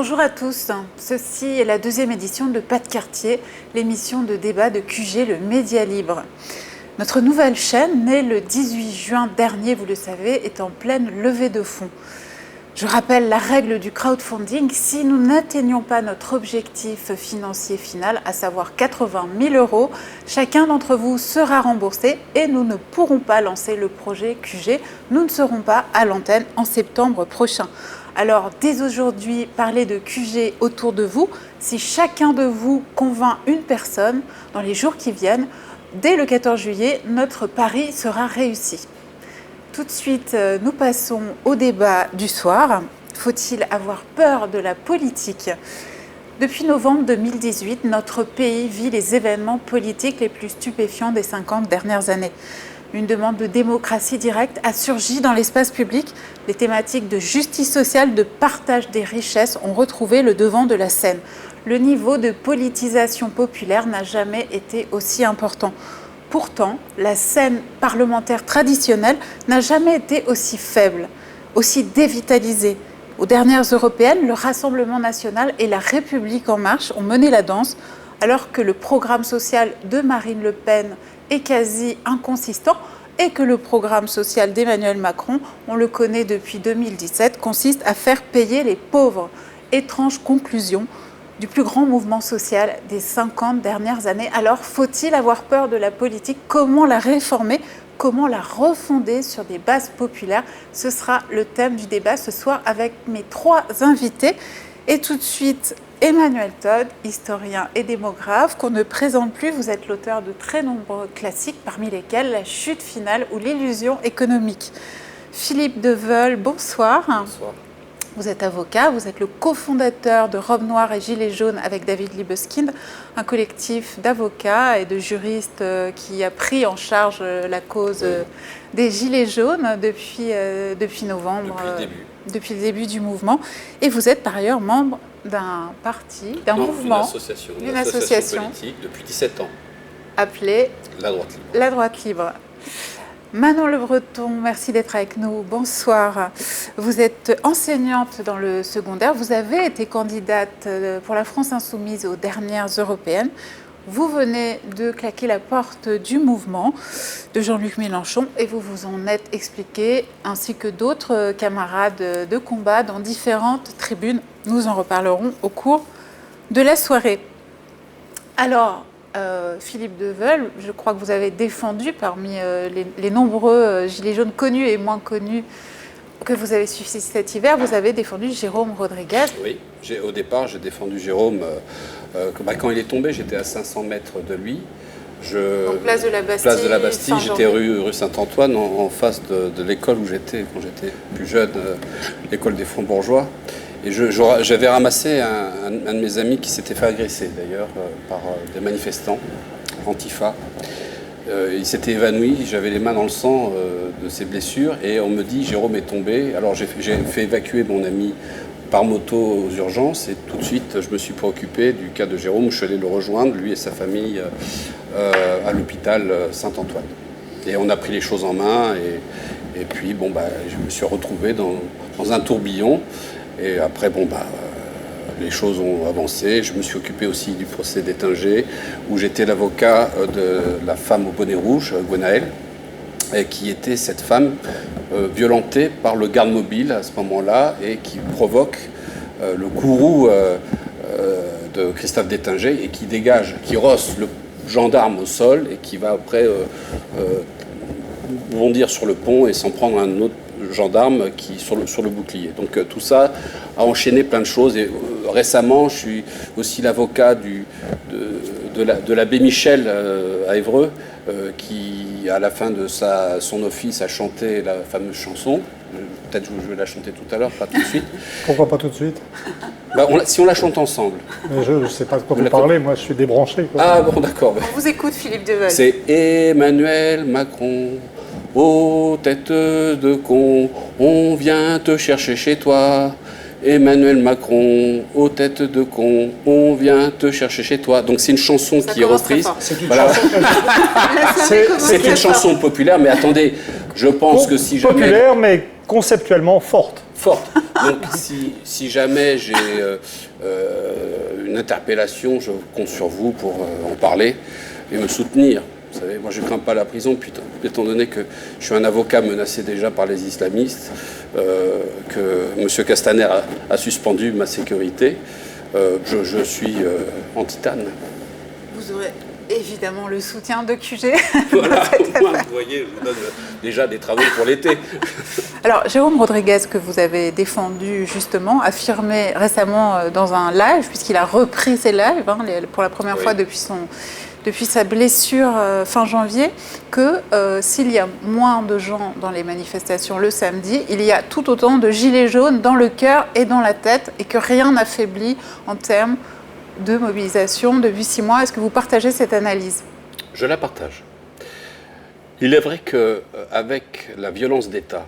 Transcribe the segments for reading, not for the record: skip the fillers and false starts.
Bonjour à tous, ceci est la deuxième édition de Pas de quartier, l'émission de débat de QG, le Média Libre. Notre nouvelle chaîne, née le 18 juin dernier, vous le savez, est en pleine levée de fonds. Je rappelle la règle du crowdfunding, si nous n'atteignons pas notre objectif financier final, à savoir 80 000 €, chacun d'entre vous sera remboursé et nous ne pourrons pas lancer le projet QG. Nous ne serons pas à l'antenne en septembre prochain. Alors, dès aujourd'hui, parlez de QG autour de vous. Si chacun de vous convainc une personne dans les jours qui viennent, dès le 14 juillet, notre pari sera réussi. Tout de suite, nous passons au débat du soir. Faut-il avoir peur de la politique ? Depuis novembre 2018, notre pays vit les événements politiques les plus stupéfiants des 50 dernières années. Une demande de démocratie directe a surgi dans l'espace public. Les thématiques de justice sociale, de partage des richesses ont retrouvé le devant de la scène. Le niveau de politisation populaire n'a jamais été aussi important. Pourtant, la scène parlementaire traditionnelle n'a jamais été aussi faible, aussi dévitalisée. Aux dernières européennes, le Rassemblement national et la République en marche ont mené la danse, alors que le programme social de Marine Le Pen est quasi inconsistant et que le programme social d'Emmanuel Macron, on le connaît depuis 2017, consiste à faire payer les pauvres. Étrange conclusion du plus grand mouvement social des 50 dernières années. Alors, faut-il avoir peur de la politique ? Comment la réformer ? Comment la refonder sur des bases populaires ? Ce sera le thème du débat ce soir avec mes trois invités. Et tout de suite, Emmanuel Todd, historien et démographe, qu'on ne présente plus. Vous êtes l'auteur de très nombreux classiques, parmi lesquels La chute finale ou L'illusion économique. Philippe Deveul, bonsoir. Bonsoir. Vous êtes avocat, vous êtes le cofondateur de Robe Noire et Gilets jaunes avec David Libeskind, un collectif d'avocats et de juristes qui a pris en charge la cause des Gilets jaunes depuis novembre, depuis le début du mouvement. Et vous êtes par ailleurs membre d'un parti, d'un mouvement, d'une association politique depuis 17 ans. Appelée La Droite Libre. La Droite Libre. Manon Le Breton, merci d'être avec nous. Bonsoir. Vous êtes enseignante dans le secondaire. Vous avez été candidate pour la France Insoumise aux dernières européennes. Vous venez de claquer la porte du mouvement de Jean-Luc Mélenchon et vous vous en êtes expliqué, ainsi que d'autres camarades de combat dans différentes tribunes. Nous en reparlerons au cours de la soirée. Alors, Philippe Deveul, je crois que vous avez défendu parmi les nombreux gilets jaunes connus et moins connus que vous avez suivis cet hiver, vous avez défendu Jérôme Rodriguez. Oui, au départ, j'ai défendu Jérôme. Quand il est tombé, j'étais à 500 mètres de lui. Donc, place de la Bastille, j'étais rue Saint-Antoine, en face de l'école où j'étais quand j'étais plus jeune, l'école des Francs-Bourgeois. Et j'avais ramassé un de mes amis qui s'était fait agresser d'ailleurs par des manifestants, Antifa. Il s'était évanoui, j'avais les mains dans le sang de ses blessures et on me dit Jérôme est tombé. Alors j'ai fait évacuer mon ami par moto aux urgences et tout de suite je me suis préoccupé du cas de Jérôme. Je suis allé le rejoindre, lui et sa famille, à l'hôpital Saint-Antoine. Et on a pris les choses en main et puis je me suis retrouvé dans un tourbillon. Et après, les choses ont avancé. Je me suis occupé aussi du procès d'Étinger, où j'étais l'avocat de la femme au bonnet rouge, Gwenaëlle, qui était cette femme violentée par le garde mobile à ce moment-là et qui provoque le courroux de Christophe d'Étinger et qui dégage, qui rosse le gendarme au sol et qui va après bondir sur le pont et s'en prendre un autre gendarme sur le bouclier. Donc tout ça a enchaîné plein de choses et récemment je suis aussi l'avocat de l'abbé Michel à Évreux qui à la fin de son office a chanté la fameuse chanson. Peut-être que je vais la chanter tout à l'heure, pas tout de suite. Pourquoi pas tout de suite ? Si on la chante ensemble. Mais je ne sais pas de quoi vous parlez, moi je suis débranché. Quoi. Ah bon, d'accord. On vous écoute, Philippe Deveul. C'est Emmanuel Macron. Ô tête de con, on vient te chercher chez toi. Emmanuel Macron, ô tête de con, on vient te chercher chez toi. Donc c'est une chanson qui est reprise. C'est une chanson populaire, mais attendez, je pense que si jamais... Populaire, mais conceptuellement forte. Forte. Donc si jamais j'ai une interpellation, je compte sur vous pour en parler et me soutenir. Vous savez, moi je ne crains pas la prison, étant donné que je suis un avocat menacé déjà par les islamistes, que M. Castaner a suspendu ma sécurité. Je suis en titane. Vous aurez évidemment le soutien de QG. Voilà, au moins, vous voyez, je vous donne déjà des travaux pour l'été. Alors, Jérôme Rodriguez, que vous avez défendu justement, affirmait récemment dans un live, puisqu'il a repris ses lives pour la première fois depuis sa blessure fin janvier, que s'il y a moins de gens dans les manifestations le samedi, il y a tout autant de gilets jaunes dans le cœur et dans la tête, et que rien n'affaiblit en termes de mobilisation depuis 6 mois. Est-ce que vous partagez cette analyse? Je la partage. Il est vrai qu'avec la violence d'État,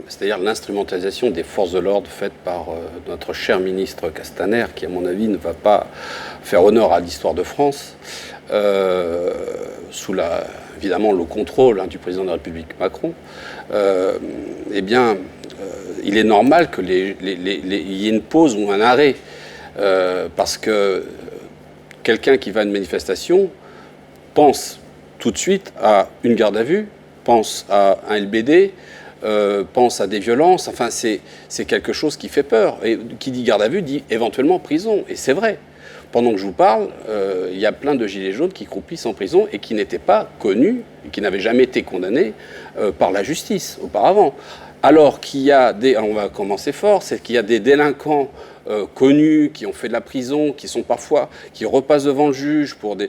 c'est-à-dire l'instrumentalisation des forces de l'ordre faite par notre cher ministre Castaner, qui à mon avis ne va pas faire honneur à l'histoire de France, sous évidemment le contrôle du président de la République Macron, eh bien, il est normal qu'il y ait une pause ou un arrêt, parce que quelqu'un qui va à une manifestation pense tout de suite à une garde à vue, pense à un LBD, pense à des violences. Enfin, c'est quelque chose qui fait peur. Et qui dit garde à vue dit éventuellement prison. Et c'est vrai. Pendant que je vous parle, il y a plein de gilets jaunes qui croupissent en prison et qui n'étaient pas connus, et qui n'avaient jamais été condamnés par la justice auparavant. Alors qu'il y a on va commencer fort, c'est qu'il y a des délinquants connus, qui ont fait de la prison, qui repassent devant le juge pour des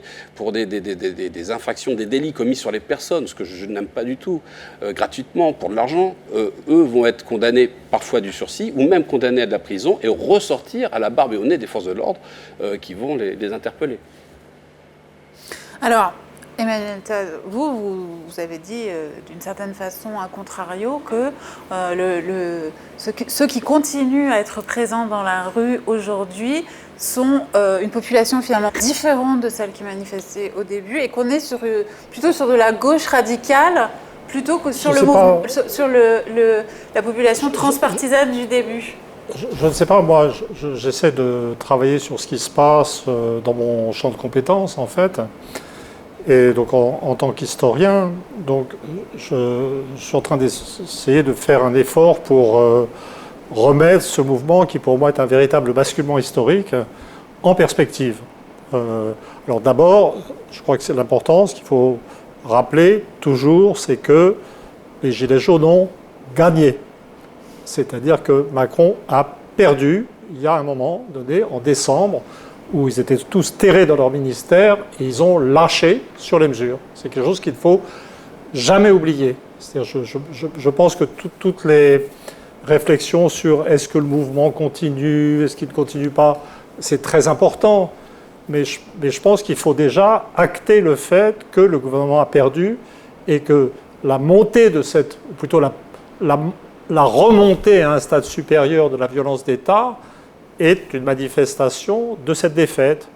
infractions, des délits commis sur les personnes, ce que je n'aime pas du tout, gratuitement, pour de l'argent. Eux vont être condamnés parfois du sursis, ou même condamnés à de la prison, et ressortir à la barbe et au nez des forces de l'ordre qui vont les interpeller. Alors, Emmanuel Taz, vous avez dit d'une certaine façon, à contrario, que ceux qui continuent à être présents dans la rue aujourd'hui sont une population finalement différente de celle qui manifestait au début, et qu'on est plutôt sur de la gauche radicale plutôt que sur la population transpartisane du début. Je ne sais pas, moi j'essaie de travailler sur ce qui se passe dans mon champ de compétences en fait. Et donc en tant qu'historien, donc je suis en train d'essayer de faire un effort pour remettre ce mouvement qui pour moi est un véritable basculement historique en perspective. Alors d'abord, je crois que c'est l'importance qu'il faut rappeler toujours, c'est que les Gilets jaunes ont gagné. C'est-à-dire que Macron a perdu il y a un moment donné, en décembre, où ils étaient tous terrés dans leur ministère et ils ont lâché sur les mesures. C'est quelque chose qu'il ne faut jamais oublier. C'est-à-dire, je pense que toutes les réflexions sur est-ce que le mouvement continue, est-ce qu'il ne continue pas, c'est très important. Mais je pense qu'il faut déjà acter le fait que le gouvernement a perdu et que la montée de cette, ou plutôt la remontée à un stade supérieur de la violence d'État est une manifestation de cette défaite.